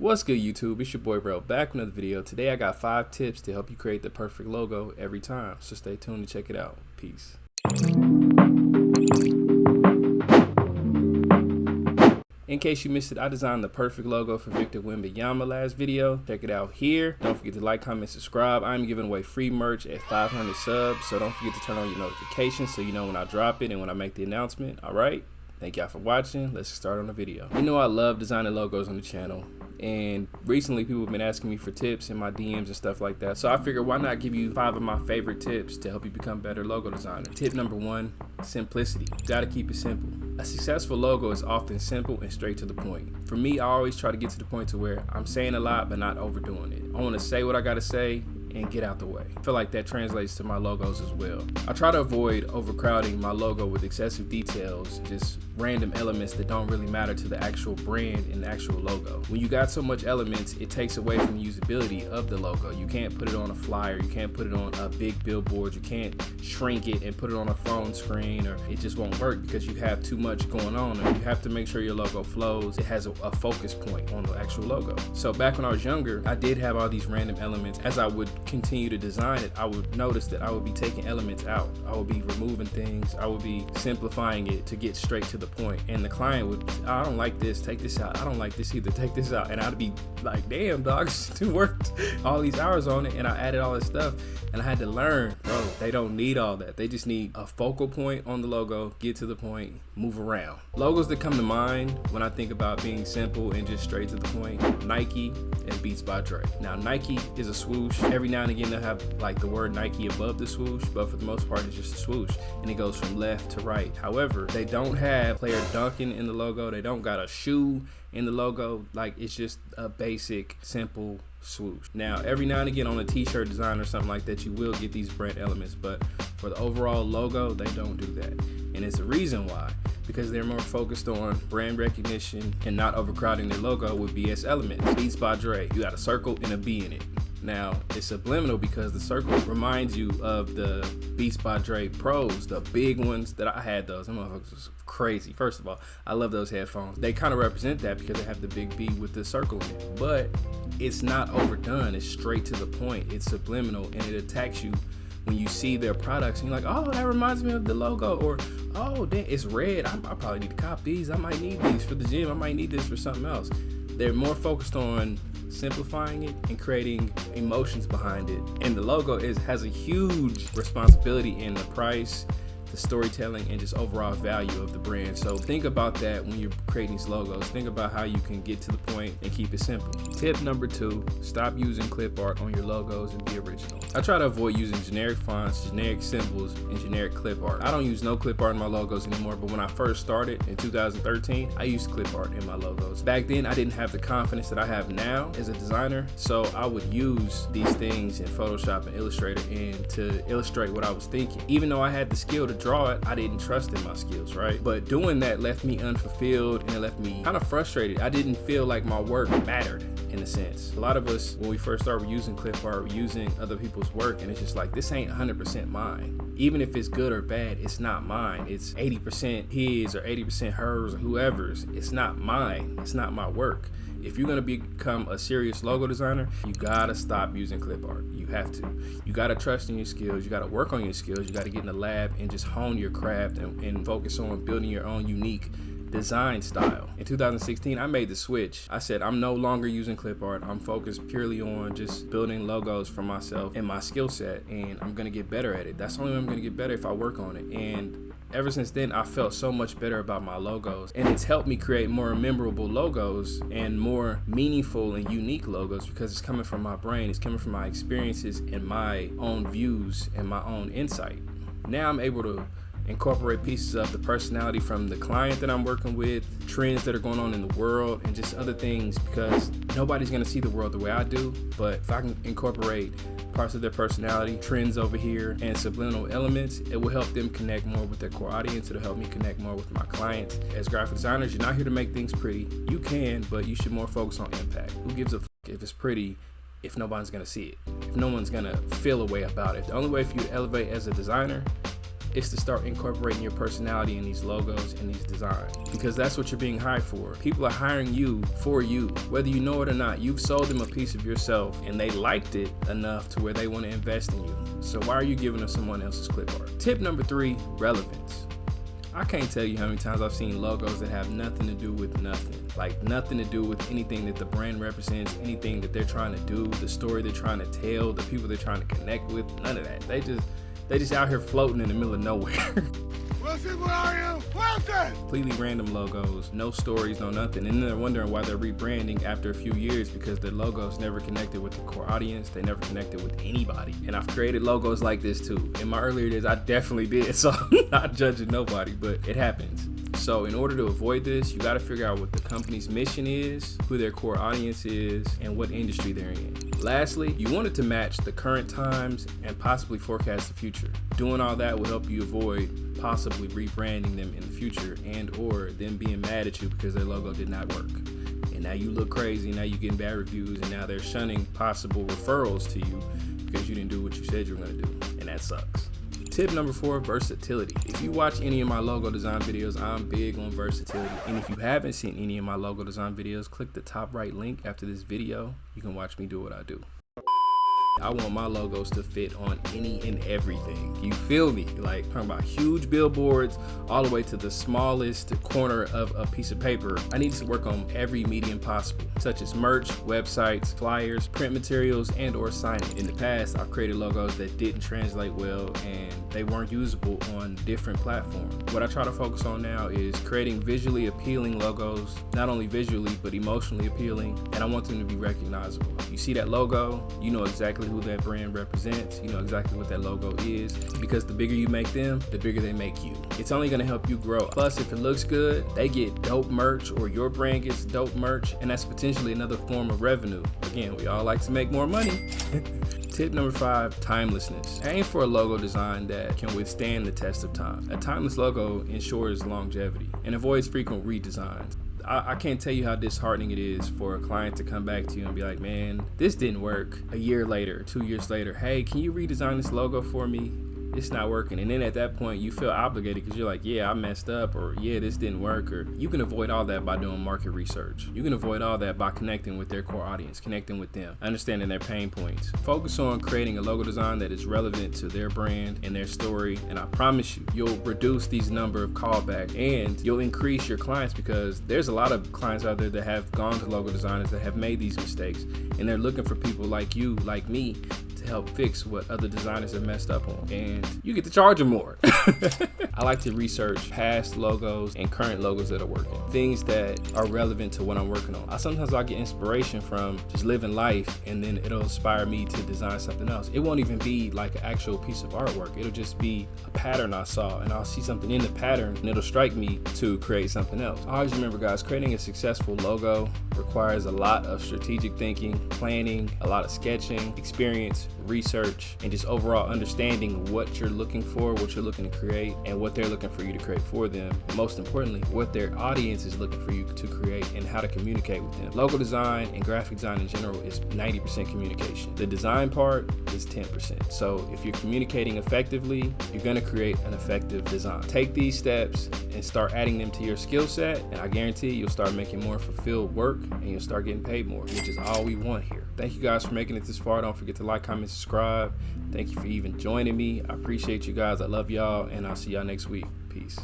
What's good, YouTube? It's your boy Bro back with another video. Today I got 5 tips to help you create the perfect logo every time, so stay tuned to check it out. Peace. In case you missed it, I designed the perfect logo for Victor Wembanyama last video. Check it out here. Don't forget to like, comment, subscribe. I'm giving away free merch at 500 subs, so don't forget to turn on your notifications so you know when I drop it and when I make the announcement. All right? Thank y'all for watching. Let's start on the video. You know I love designing logos on the channel, and recently people have been asking me for tips in my DMs and stuff like that. So I figured, why not give you 5 of my favorite tips to help you become a better logo designer. Tip number 1, simplicity. You gotta keep it simple. A successful logo is often simple and straight to the point. For me, I always try to get to the point to where I'm saying a lot but not overdoing it. I wanna say what I gotta say and get out the way. I feel like that translates to my logos as well. I try to avoid overcrowding my logo with excessive details, just random elements that don't really matter to the actual brand and the actual logo. When you got so much elements, it takes away from the usability of the logo. You can't put it on a flyer, you can't put it on a big billboard, you can't shrink it and put it on a phone screen, or it just won't work because you have too much going on. And you have to make sure your logo flows. It has a focus point on the actual logo. So back when I was younger, I did have all these random elements. As I would continue to design it, I would notice that I would be taking elements out. I would be removing things. I would be simplifying it to get straight to the point. And the client would, I don't like this, take this out. I don't like this either, take this out. And I'd be like, damn, dog, I worked all these hours on it and I added all this stuff. And I had to learn, bro, they don't need all that. They just need a focal point on the logo, get to the point, move around. Logos that come to mind when I think about being simple and just straight to the point: Nike and Beats by Dre. Now, Nike is a swoosh. Every now and again they'll have like the word Nike above the swoosh, but for the most part it's just a swoosh and it goes from left to right. However, they don't have player dunking in the logo. They don't got a shoe in the logo. Like, it's just a basic, simple swoosh. Now, every now and again on a t-shirt design or something like that, you will get these brand elements, but for the overall logo, they don't do that. And it's a reason why, because they're more focused on brand recognition and not overcrowding their logo with BS elements. Beats by Dre, you got a circle and a B in it. Now, it's subliminal because the circle reminds you of the Beats by Dre Pros, the big ones that I had. Those motherfuckers was crazy. First of all, I love those headphones. They kind of represent that because they have the big B with the circle in it, but it's not overdone. It's straight to the point. It's subliminal, and it attacks you when you see their products and you're like, oh, that reminds me of the logo, or oh, damn, it's red. I probably need to cop these. I might need these for the gym. I might need this for something else. They're more focused on simplifying it and creating emotions behind it. And the logo has a huge responsibility in the price, the storytelling, and just overall value of the brand. So think about that when you're creating these logos. Think about how you can get to the point and keep it simple. Tip number 2, stop using clip art on your logos and be original. I try to avoid using generic fonts, generic symbols, and generic clip art. I don't use no clip art in my logos anymore, but when I first started in 2013, I used clip art in my logos. Back then, I didn't have the confidence that I have now as a designer, so I would use these things in Photoshop and Illustrator and to illustrate what I was thinking. Even though I had the skill to draw it, I didn't trust in my skills, right? But doing that left me unfulfilled and it left me kind of frustrated. I didn't feel like my work mattered in a sense. A lot of us, when we first started using clip art, we're using other people's work, and it's just like, this ain't 100% mine. Even if it's good or bad, it's not mine. It's 80% his or 80% hers or whoever's. It's not mine. It's not my work. If you're gonna become a serious logo designer, you gotta stop using clip art. You have to. You gotta trust in your skills. You gotta work on your skills. You gotta get in the lab and just hone your craft and focus on building your own unique design style. In 2016, I made the switch. I said, I'm no longer using clip art. I'm focused purely on just building logos for myself and my skill set, and I'm gonna get better at it. That's the only way I'm gonna get better, if I work on it. And ever since then, I felt so much better about my logos, and it's helped me create more memorable logos and more meaningful and unique logos because it's coming from my brain, it's coming from my experiences and my own views and my own insight. Now I'm able to incorporate pieces of the personality from the client that I'm working with, trends that are going on in the world, and just other things, because nobody's gonna see the world the way I do. But if I can incorporate parts of their personality, trends over here, and subliminal elements, it will help them connect more with their core audience. It'll help me connect more with my clients. As graphic designers, you're not here to make things pretty. You can, but you should more focus on impact. Who gives a fuck if it's pretty if nobody's gonna see it, if no one's gonna feel a way about it? The only way for you to elevate as a designer is to start incorporating your personality in these logos and these designs, because that's what you're being hired for. People are hiring you for you. Whether you know it or not, you've sold them a piece of yourself and they liked it enough to where they want to invest in you. So why are you giving them someone else's clip art? Tip number 3, relevance. I can't tell you how many times I've seen logos that have nothing to do with nothing. Like nothing to do with anything that the brand represents, anything that they're trying to do, the story they're trying to tell, the people they're trying to connect with, none of that. They just out here floating in the middle of nowhere. Wilson, where are you? Wilson! Completely random logos, no stories, no nothing. And then they're wondering why they're rebranding after a few years, because their logos never connected with the core audience. They never connected with anybody. And I've created logos like this too. In my earlier days, I definitely did. So I'm not judging nobody, but it happens. So in order to avoid this, you got to figure out what the company's mission is, who their core audience is, and what industry they're in. Lastly, you want it to match the current times and possibly forecast the future. Doing all that will help you avoid possibly rebranding them in the future and or them being mad at you because their logo did not work. And now you look crazy, now you're getting bad reviews, and now they're shunning possible referrals to you because you didn't do what you said you were going to do, and that sucks. Tip number 4, versatility. If you watch any of my logo design videos, I'm big on versatility. And if you haven't seen any of my logo design videos, click the top right link after this video. You can watch me do what I do. I want my logos to fit on any and everything. You feel me? Like talking about huge billboards all the way to the smallest corner of a piece of paper. I need to work on every medium possible, such as merch, websites, flyers, print materials, and or signage. In the past, I've created logos that didn't translate well and they weren't usable on different platforms. What I try to focus on now is creating visually appealing logos, not only visually, but emotionally appealing, and I want them to be recognizable. You see that logo, you know exactly who that brand represents, you know exactly what that logo is, because the bigger you make them, the bigger they make you. It's only gonna help you grow. Plus, if it looks good, they get dope merch, or your brand gets dope merch, and that's potentially another form of revenue. Again, we all like to make more money. Tip number 5, timelessness. Aim for a logo design that can withstand the test of time. A timeless logo ensures longevity and avoids frequent redesigns. I can't tell you how disheartening it is for a client to come back to you and be like, man, this didn't work. A year later, 2 years later, hey, can you redesign this logo for me? It's not working. And then at that point you feel obligated because you're like, yeah, I messed up, or yeah, this didn't work. Or you can avoid all that by doing market research. You can avoid all that by connecting with their core audience, connecting with them, understanding their pain points. Focus on creating a logo design that is relevant to their brand and their story, and I promise you, you'll reduce these number of callbacks and you'll increase your clients, because there's a lot of clients out there that have gone to logo designers that have made these mistakes, and they're looking for people like you, like me, to help fix what other designers have messed up on, and you get to charge them more. I like to research past logos and current logos that are working, things that are relevant to what I'm working on. Sometimes I get inspiration from just living life, and then it'll inspire me to design something else. It won't even be like an actual piece of artwork. It'll just be a pattern I saw, and I'll see something in the pattern and it'll strike me to create something else. Always remember, guys, creating a successful logo requires a lot of strategic thinking, planning, a lot of sketching, experience, research, and just overall understanding what you're looking for, what you're looking to create, and what they're looking for you to create for them. Most importantly, what their audience is looking for you to create and how to communicate with them. Logo design and graphic design in general is 90% communication. The design part is 10%. So if you're communicating effectively, you're going to create an effective design. Take these steps and start adding them to your skill set, and I guarantee you'll start making more fulfilled work and you'll start getting paid more, which is all we want here. Thank you guys for making it this far. Don't forget to like, comment, subscribe. Thank you for even joining me. I appreciate you guys. I love y'all, and I'll see y'all next week. Peace.